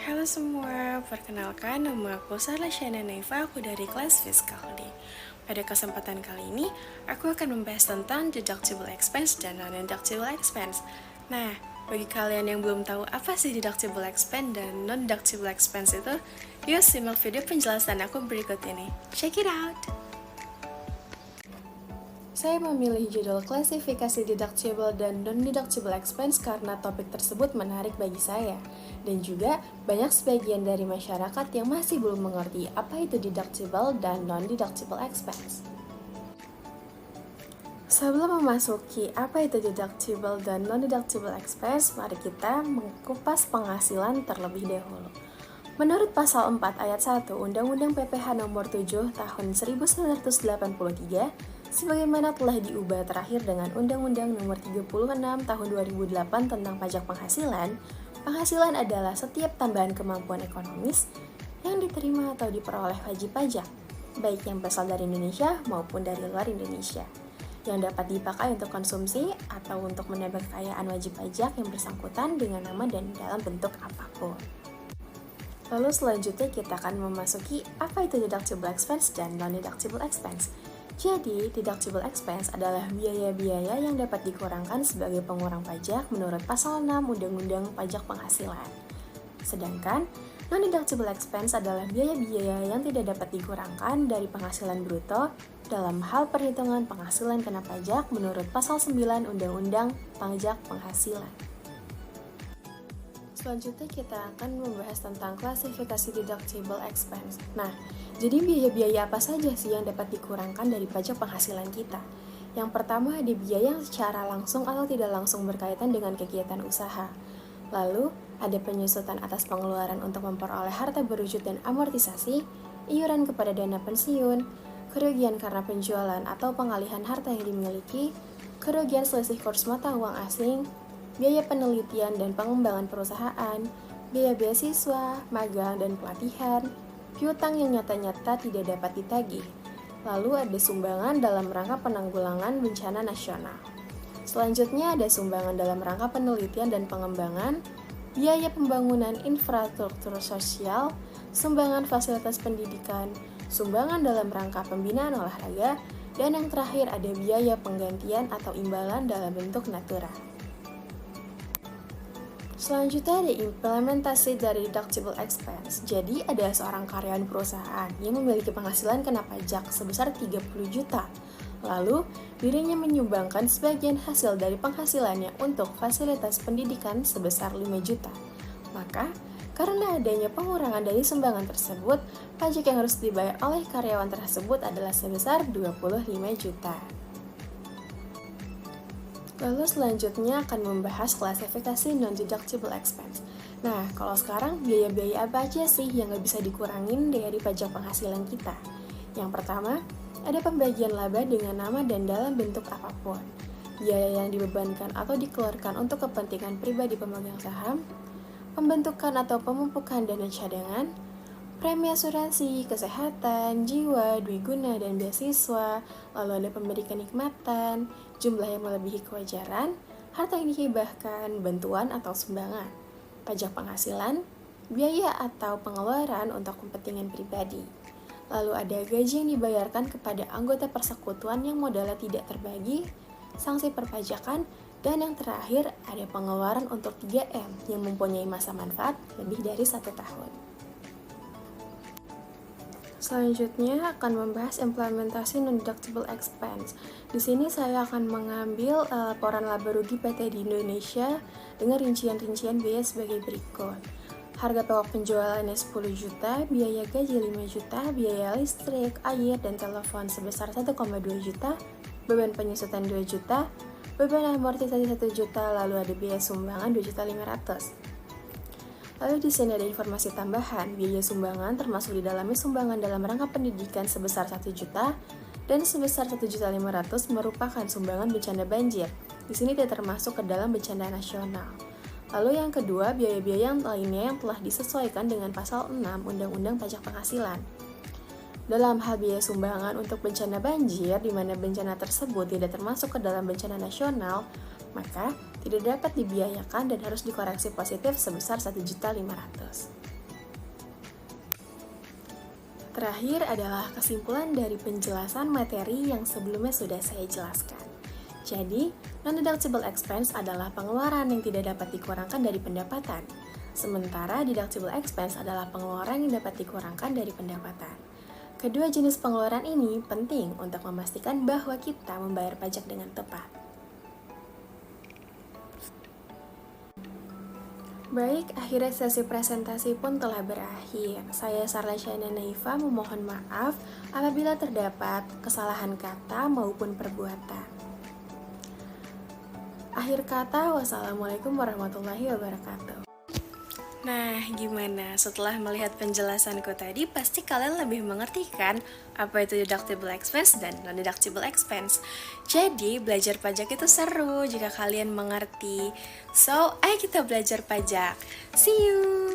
Halo semua, perkenalkan nama aku Sarah Shana Neva, aku dari kelas Fiskal D. Pada kesempatan kali ini, aku akan membahas tentang deductible expense dan non-deductible expense. Nah, bagi kalian yang belum tahu apa sih deductible expense dan non-deductible expense itu, yuk simak video penjelasan aku berikut ini. Check it out! Saya memilih judul klasifikasi deductible dan non-deductible expense karena topik tersebut menarik bagi saya. Dan juga banyak sebagian dari masyarakat yang masih belum mengerti apa itu deductible dan non-deductible expense. Sebelum memasuki apa itu deductible dan non-deductible expense, mari kita mengupas penghasilan terlebih dahulu. Menurut pasal 4 ayat 1 Undang-Undang PPh nomor 7 tahun 1983, sebagaimana telah diubah terakhir dengan Undang-Undang nomor 36 tahun 2008 tentang pajak penghasilan, penghasilan adalah setiap tambahan kemampuan ekonomis yang diterima atau diperoleh wajib pajak, baik yang berasal dari Indonesia maupun dari luar Indonesia, yang dapat dipakai untuk konsumsi atau untuk menambah kekayaan wajib pajak yang bersangkutan dengan nama dan dalam bentuk apapun. Lalu selanjutnya kita akan memasuki apa itu deductible expense dan non-deductible expense. Jadi, deductible expense adalah biaya-biaya yang dapat dikurangkan sebagai pengurang pajak menurut pasal 6 Undang-Undang Pajak Penghasilan. Sedangkan, non-deductible expense adalah biaya-biaya yang tidak dapat dikurangkan dari penghasilan bruto dalam hal perhitungan penghasilan kena pajak menurut pasal 9 Undang-Undang Pajak Penghasilan. Selanjutnya kita akan membahas tentang klasifikasi deductible expense. Nah, jadi biaya-biaya apa saja sih yang dapat dikurangkan dari pajak penghasilan kita? Yang pertama ada biaya yang secara langsung atau tidak langsung berkaitan dengan kegiatan usaha. Lalu, ada penyusutan atas pengeluaran untuk memperoleh harta berwujud dan amortisasi, iuran kepada dana pensiun, kerugian karena penjualan atau pengalihan harta yang dimiliki, kerugian selisih kurs mata uang asing, biaya penelitian dan pengembangan perusahaan, biaya beasiswa, magang dan pelatihan, piutang yang nyata-nyata tidak dapat ditagih. Lalu ada sumbangan dalam rangka penanggulangan bencana nasional. Selanjutnya ada sumbangan dalam rangka penelitian dan pengembangan, biaya pembangunan infrastruktur sosial, sumbangan fasilitas pendidikan, sumbangan dalam rangka pembinaan olahraga, dan yang terakhir ada biaya penggantian atau imbalan dalam bentuk natura. Selanjutnya ada implementasi dari deductible expense. Jadi ada seorang karyawan perusahaan yang memiliki penghasilan kena pajak sebesar 30 juta. Lalu, dirinya menyumbangkan sebagian hasil dari penghasilannya untuk fasilitas pendidikan sebesar 5 juta. Maka, karena adanya pengurangan dari sumbangan tersebut, pajak yang harus dibayar oleh karyawan tersebut adalah sebesar 25 juta. Lalu selanjutnya akan membahas klasifikasi non-deductible expense. Nah, kalau sekarang biaya-biaya apa aja sih yang nggak bisa dikurangin dari pajak penghasilan kita? Yang pertama, ada pembagian laba dengan nama dan dalam bentuk apapun. Biaya yang dibebankan atau dikeluarkan untuk kepentingan pribadi pemegang saham, pembentukan atau pemupukan dana cadangan, premi asuransi, kesehatan, jiwa, dwiguna, dan beasiswa, lalu ada pemberi kenikmatan, jumlah yang melebihi kewajaran, harta yang dihibahkan, bantuan atau sumbangan, pajak penghasilan, biaya atau pengeluaran untuk kepentingan pribadi. Lalu ada gaji yang dibayarkan kepada anggota persekutuan yang modalnya tidak terbagi, sanksi perpajakan, dan yang terakhir ada pengeluaran untuk 3M yang mempunyai masa manfaat lebih dari 1 tahun. Selanjutnya akan membahas implementasi non-deductible expense. Di sini saya akan mengambil laporan laba rugi PT di Indonesia dengan rincian-rincian biaya sebagai berikut. Harga pokok penjualannya 10 juta, biaya gaji 5 juta, biaya listrik, air, dan telepon sebesar 1,2 juta, beban penyusutan 2 juta, beban amortisasi 1 juta, lalu ada biaya sumbangan 2.500.000. Lalu di sini ada informasi tambahan, biaya sumbangan termasuk di dalamnya sumbangan dalam rangka pendidikan sebesar 1 juta dan sebesar 1.500.000 merupakan sumbangan bencana banjir. Di sini tidak termasuk ke dalam bencana nasional. Lalu yang kedua, biaya-biaya yang lainnya yang telah disesuaikan dengan pasal 6 Undang-Undang Pajak Penghasilan. Dalam hal biaya sumbangan untuk bencana banjir, di mana bencana tersebut tidak termasuk ke dalam bencana nasional, maka tidak dapat dibiayakan dan harus dikoreksi positif sebesar 1.500.000. Terakhir adalah kesimpulan dari penjelasan materi yang sebelumnya sudah saya jelaskan. Jadi, non-deductible expense adalah pengeluaran yang tidak dapat dikurangkan dari pendapatan. Sementara deductible expense adalah pengeluaran yang dapat dikurangkan dari pendapatan. Kedua jenis pengeluaran ini penting untuk memastikan bahwa kita membayar pajak dengan tepat. Baik, akhirnya sesi presentasi pun telah berakhir. Saya Sarla Shaina Naifa memohon maaf apabila terdapat kesalahan kata maupun perbuatan. Akhir kata, wassalamualaikum warahmatullahi wabarakatuh. Nah, gimana? Setelah melihat penjelasanku tadi, pasti kalian lebih mengerti kan apa itu deductible expense dan non-deductible expense. Jadi, belajar pajak itu seru jika kalian mengerti. So, ayo kita belajar pajak. See you!